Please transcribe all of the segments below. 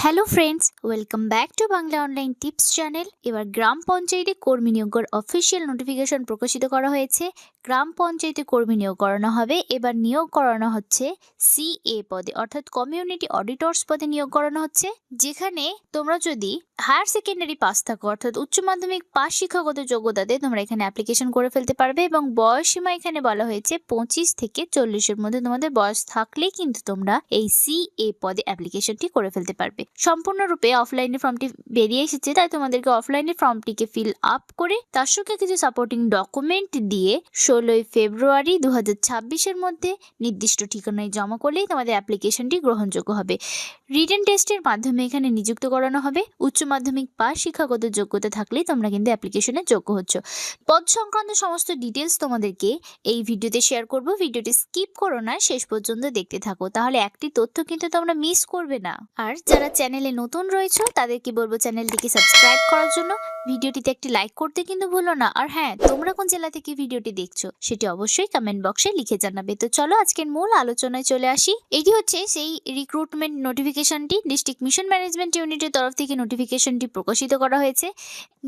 Hello friends, welcome back to Bangla online tips channel. এবার গ্রাম পঞ্চায়েতে কর্মী নিয়োগের অফিসিয়াল নোটিফিকেশন প্রকাশিত করা হয়েছে। গ্রাম পঞ্চায়েতে কর্মী নিয়োগ করানো হবে। এবার নিয়োগ করানো হচ্ছে সিএ পদে, অর্থাৎ কমিউনিটি অডিটর্স পদে নিয়োগ করানো হচ্ছে। যেখানে তোমরা যদি হায়ার সেকেন্ডারি পাস থাকো, অর্থাৎ উচ্চ মাধ্যমিক পাস শিক্ষাগত যোগ্যতাতে তোমরা এখানে অ্যাপ্লিকেশন করে ফেলতে পারবে। এবং বয়স সীমা এখানে বলা হয়েছে 25 থেকে 40-এর মধ্যে তোমাদের বয়স থাকলেই কিন্তু তোমরা এই সিএ পদে অ্যাপ্লিকেশনটি করে ফেলতে পারবে। সম্পূর্ণরূপে অফলাইনে ফর্মটি বেরিয়ে এসেছে, তাই তোমাদেরকে অফলাইনে ফর্মটিকে ফিল আপ করে তার সঙ্গে কিছু সাপোর্টিং ডকুমেন্ট দিয়ে 16 ফেব্রুয়ারি 2026-এর মধ্যে নির্দিষ্ট ঠিকানায় জমা করলেই তোমাদের অ্যাপ্লিকেশনটি গ্রহণযোগ্য হবে। রিটেন টেস্টের মাধ্যমে এখানে নিযুক্ত করানো হবে। উচ্চ মাধ্যমিক পাস শিক্ষাগত যোগ্যতা থাকলেই তোমরা কিন্তু অ্যাপ্লিকেশনের যোগ্য হচ্ছ। পদ সংক্রান্ত সমস্ত ডিটেলস তোমাদেরকে এই ভিডিওতে শেয়ার করব। ভিডিওটি স্কিপ করো না, শেষ পর্যন্ত দেখতে থাকো, তাহলে একটি তথ্য কিন্তু তোমরা মিস করবে না। আর যারা চ্যানেলে নতুন রয়েছে তাদেরকে বলবো চ্যানেলটিকে সাবস্ক্রাইব করার জন্য, ভিডিওটিতে একটি লাইক করতে কিন্তু ভুলো না। আর হ্যাঁ, তোমরা কোন জেলা থেকে ভিডিওটি দেখছো সেটি অবশ্যই কমেন্ট বক্সে লিখে জানাবে। তো চলো আজকের মূল আলোচনায় চলে আসি। এটি হচ্ছে সেই রিক্রুটমেন্ট নোটিফিকেশনটি। ডিস্ট্রিক্ট মিশন ম্যানেজমেন্ট ইউনিটের তরফ থেকে নোটিফিকেশনটি প্রকাশিত করা হয়েছে,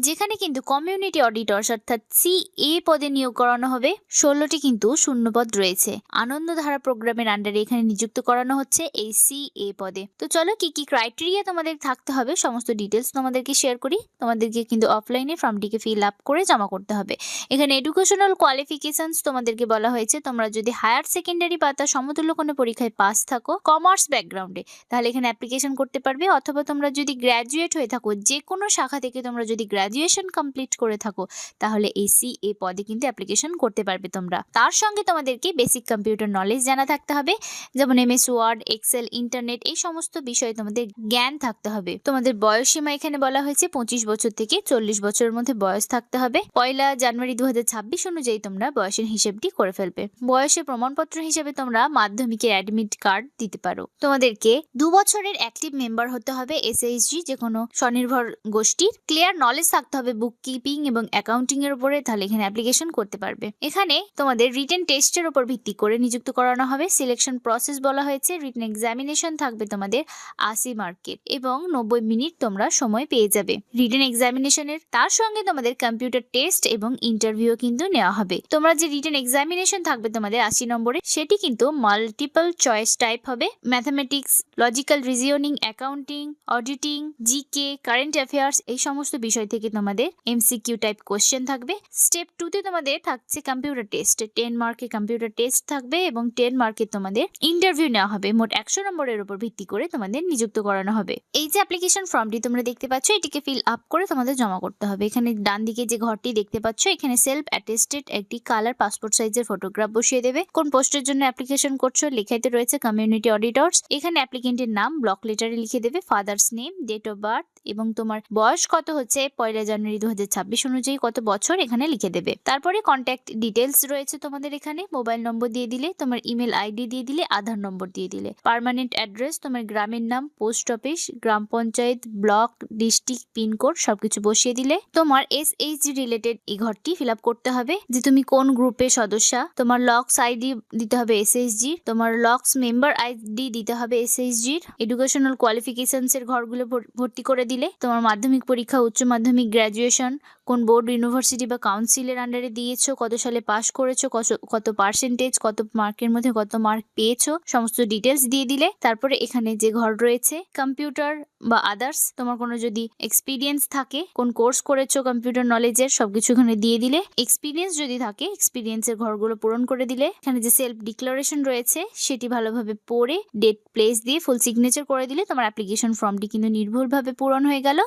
যেখানে কিন্তু কমিউনিটি অডিটর্স অর্থাৎ সিএ পদে নিয়োগ করানো হবে। 16টি কিন্তু শূন্যপদ রয়েছে। আনন্দধারা প্রোগ্রামের আন্ডারে এখানে নিযুক্ত করানো হচ্ছে এই সিএ পদে। তো চলো কি কি ক্রাইটেরিয়া তোমাদের থাকতে হবে সমস্ত ডিটেলস তোমাদেরকে শেয়ার করি। তোমাদেরকে কিন্তু অফলাইনে ফর্মটিকে ফিল আপ করে জমা করতে হবে। এখানে এডুকেশনাল কোয়ালিফিকেশনস তোমাদেরকে বলা হয়েছে। তোমরা যদি হায়ার সেকেন্ডারি বা তার সমতুল্য কোনো পরীক্ষায় পাস থাকো কমার্স ব্যাকগ্রাউন্ডে, তাহলে এখানে অ্যাপ্লিকেশন করতে পারবে। অথবা তোমরা যদি গ্র্যাজুয়েট হয়ে থাকো, যে কোনো শাখা থেকে তোমরা যদি গ্র্যাজুয়েশন কমপ্লিট করে থাকো, তাহলে এই সিএ পদে কিন্তু অ্যাপ্লিকেশন করতে পারবে তোমরা। তার সঙ্গে তোমাদেরকে বেসিক কম্পিউটার নলেজ জানা থাকতে হবে, যেমন এমএস ওয়ার্ড, এক্সেল, ইন্টারনেট, এই সমস্ত বিষয়ে তোমাদের জ্ঞান থাকতে হবে। তোমাদের বয়স সীমা এখানে বলা হয়েছে 25 বছর থেকে 40 বছরের মধ্যে বয়স থাকতে হবে। 1 জানুয়ারি 2026 অনুযায়ী তোমরা বয়সের হিসেবটি করে ফেলবে। বয়সের প্রমাণপত্র হিসেবে তোমরা মাধ্যমিকের অ্যাডমিট কার্ড দিতে পারো। তোমাদেরকে 2 বছরের অ্যাক্টিভ মেম্বার হতে হবে এসএইচজি, যে কোনো স্বনির্ভর গোষ্ঠীর। ক্লিয়ার নলেজ থাকতে হবে বুক কিপিং এবং অ্যাকাউন্টিং এর উপরে, তাহলে এখানে অ্যাপ্লিকেশন করতে পারবে। এখানে তোমাদের রিটেন টেস্টের উপর ভিত্তি করে নিযুক্ত করানো হবে। সিলেকশন প্রসেস বলা হয়েছে। রিটেন এক্সামিনেশন থাকবে তোমাদের 80 মার্কের এবং 90 মিনিট তোমরা সময় পেয়ে যাবে রিটেন এক্সামিনেশনের। তার সঙ্গে তোমাদের কম্পিউটার টেস্ট এবং ইন্টারভিউ কিন্তু নেওয়া হবে। তোমরা যে রিটেন এক্সামিনেশন থাকবে তোমাদের 80 নম্বরে, সেটি কিন্তু মাল্টিপল চয়েস টাইপ হবে। Mathematics, logical reasoning, accounting, auditing, GK, current affairs, এই সমস্ত বিষয় থেকে তোমাদের এমসিকিউ টাইপ কোশ্চেন থাকবে। স্টেপ 2 তে তোমাদের থাকছে কম্পিউটার টেস্ট। 10 মার্কের কম্পিউটার টেস্ট থাকবে এবং 10 মার্কের তোমাদের ইন্টারভিউ নেওয়া হবে। মোট 100 নম্বরের উপর ভিত্তি করে তোমাদের নিযুক্ত করানো হবে। এই যে অ্যাপ্লিকেশন ফর্মটি তোমরা দেখতে পাচ্ছ, এটিকে ফিল আপ করে তোমাদের জমা করতে হবে। এখানে ডান দিকে যে ঘরটি দেখতে পাচ্ছ, এখানে সেলফ অ্যাটেস্টেড একটি কালার পাসপোর্ট সাইজের ফটোগ্রাফ বসিয়ে দেবে। কোন পোস্টের জন্য অ্যাপ্লিকেশন করছো লেখাইতে রয়েছে কমিউনিটি অডিটর্স। এখানে অ্যাপ্লিকেন্টের নাম ব্লক লেটারে লিখে দেবে, father's name, date of birth এবং তোমার বয়স কত হচ্ছে 1 জানুয়ারি 2026 অনুযায়ী কত বছর এখানে লিখে দেবে। তারপরে কন্ট্যাক্ট ডিটেলস রয়েছে তোমাদের। এখানে মোবাইল নম্বর দিয়ে দিলে, তোমার ইমেল আইডি দিয়ে দিলে, আধার নম্বর দিয়ে দিলে। পার্মানেন্ট অ্যাড্রেস, তোমার গ্রামের নাম, পোস্ট অফিস, গ্রাম পঞ্চায়েত, ব্লক, ডিস্ট্রিক্ট, পিনকোড সবকিছু বসিয়ে দিলে। তোমার এসএইচজি রিলেটেড এই ঘরটি ফিল আপ করতে হবে, যে তুমি কোন গ্রুপের সদস্যা। তোমার লক্স আইডি দিতে হবে এসএইচজি, তোমার লক্স মেম্বার আইডি দিতে হবে এসএইচজির। এডুকেশনাল কোয়ালিফিকেশনস এর ঘরগুলো ভর্তি করে দিলে। তোমার মাধ্যমিক পরীক্ষা, উচ্চ মাধ্যমিক, গ্র্যাজুয়েশন কোন বোর্ড, ইউনিভার্সিটি বা কাউন্সিলের আন্ডারে দিয়েছো, কত সালে পাস করেছো, কত পার্সেন্টেজ, কত মার্কের মধ্যে কত মার্ক পেয়েছো, সমস্ত ডিটেলস দিয়ে দিলে। তারপরে এখানে যে ঘর রয়েছে কম্পিউটার বা আদার্স, তোমার কোনো যদি এক্সপিরিয়েন্স থাকে, কোন কোর্স করেছো কম্পিউটার নলেজের, সবকিছু এখানে দিয়ে দিলে। এক্সপিরিয়েন্স যদি থাকে, এক্সপিরিয়েন্সের ঘরগুলো পূরণ করে দিলে। এখানে যে সেলফ ডিক্লারেশন রয়েছে সেটি ভালোভাবে পড়ে ডেট প্লেস দিয়ে ফুল সিগনেচার করে দিলে তোমার অ্যাপ্লিকেশন ফর্মটি কিন্তু নির্ভুলভাবে পূরণ হয়ে গেল।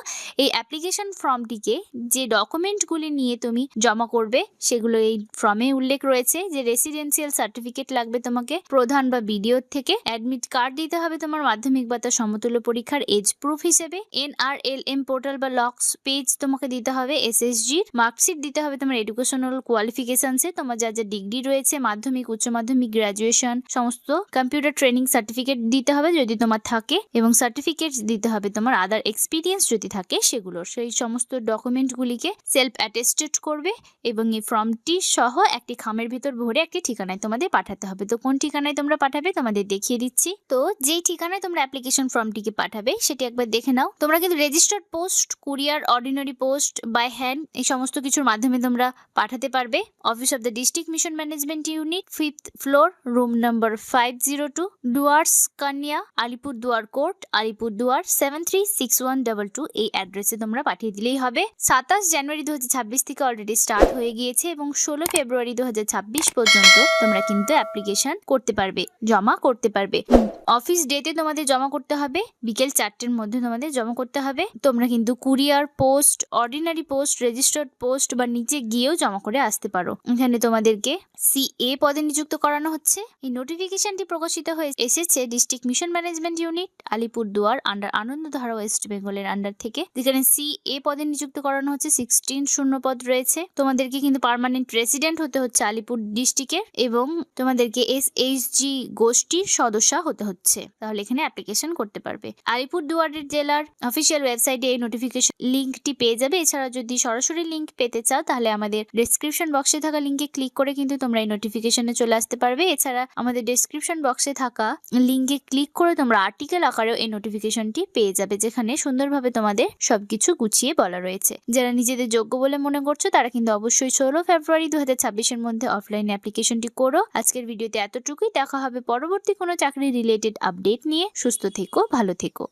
এই অ্যাপ্লিকেশন ফর্মটিকে যে ডকুমেন্টগুলি নিয়ে তুমি জমা করবে সেগুলো এই ফর্মে উল্লেখ রয়েছে। যে রেসিডেন্সিয়াল সার্টিফিকেট লাগবে তোমাকে প্রধান বা বিডিও থেকে। অ্যাডমিট কার্ড দিতে হবে তোমার মাধ্যমিক বা তার সমতুল্য পরীক্ষার এজ প্রুফ হিসেবে। NRLM পোর্টাল বা লক্স পেজ তোমাকে দিতে হবে এসএসজির, মার্কশিট দিতে হবে তোমার এডুকেশনাল কোয়ালিফিকেশনসে, তোমার যা যা ডিগ্রি রয়েছে, মাধ্যমিক, উচ্চ মাধ্যমিক, গ্রাজুয়েশন, সমস্ত কম্পিউটার ট্রেনিং সার্টিফিকেট দিতে হবে যদি তোমার থাকে, এবং সার্টিফিকেট দিতে হবে তোমার আদার এক্সপিরিয়েন্স যদি থাকে সেগুলোর। সেই সমস্ত ডকুমেন্টগুলিকে সেলফ অ্যাটেস্টেড করবে এবং এই ফর্মটি সহ একটি খামের ভিতর ভরে একটি ঠিকানায় তোমাদের পাঠাতে হবে। তো কোন ঠিকানায় তোমরা পাঠাবে তোমাদের দেখিয়ে দিচ্ছি। তো যেই ঠিকানায় তোমরা অ্যাপ্লিকেশন ফর্মটিকে পাঠাবে সেটি একবার দেখে নাও। তোমরা কিন্তু registered post, courier, ordinary post, by hand এই সমস্ত কিছুর মাধ্যমে তোমরা পাঠাতে পারবে। Office of the district mission management unit, 5th floor, room number 502, Dooars Kanya, Alipurduar court, Alipurduar 736122 এই অ্যাড্রেসে তোমরা পাঠিয়ে দিলেই হবে। 27 জানুয়ারি 2026 থেকে অলরেডি স্টার্ট হয়ে গিয়েছে এবং 16 ফেব্রুয়ারি 2026 পর্যন্ত তোমরা কিন্তু অ্যাপ্লিকেশন করতে পারবে, জমা করতে পারবে। অফিস ডেতে তোমাদের জমা করতে হবে, বিকেল 4টের মধ্যে তোমাদের জমা করতে হবে। তোমরা কিন্তু courier post, ordinary post, registered post বা নিচে গিয়েও জমা করে আসতে পারো। এখানে তোমাদেরকে সিএ পদে নিযুক্ত করানো হচ্ছে। এই নোটিফিকেশনটি প্রকাশিত হয়ে এসেছে district mission management unit, Alipurduar under Anandadhara West বেঙ্গলের আন্ডার থেকে, যেখানে সিএ পদে নিযুক্ত করানো হচ্ছে। 16 শূন্যপদ রয়েছে। তোমাদেরকে কিন্তু পার্মানেন্ট রেসিডেন্ট হতে হচ্ছে আলিপুর ডিস্ট্রিক্টের এবং তোমাদেরকে এসএইচজি গোষ্ঠীর সদস্য হতে হচ্ছে, তাহলে এখানে অ্যাপ্লিকেশন করতে পারবে। আলিপুরদুয়ারের জেলার অফিসিয়াল ওয়েবসাইটে এই নোটিফিকেশন লিঙ্কটি পেয়ে যাবে। এছাড়া যদি সরাসরি লিঙ্ক পেতে চাও তাহলে আমাদের ডেসক্রিপশন বক্সে থাকা লিঙ্কে ক্লিক করে কিন্তু তোমরা এই নোটিফিকেশনে চলে আসতে পারবে। এছাড়া আমাদের ডেসক্রিপশন বক্সে থাকা লিঙ্কে ক্লিক করে তোমরা আর্টিকেল আকারেও এই নোটিফিকেশনটি পেয়ে যাবে, যেখানে সুন্দরভাবে তোমাদের সবকিছু গুছিয়ে বলা রয়েছে। যারা নিজেদের যোগ্য বলে মনে করছো তারা কিন্তু অবশ্যই 16 ফেব্রুয়ারি 2026 মধ্যে অফলাইনে অ্যাপ্লিকেশনটি করো। আজকের ভিডিওতে এতটুকুই। দেখা হবে পরবর্তী কোনো চাকরি রিলেটেড আপডেট নিয়ে। সুস্থ থেকো, ভালো থেকো।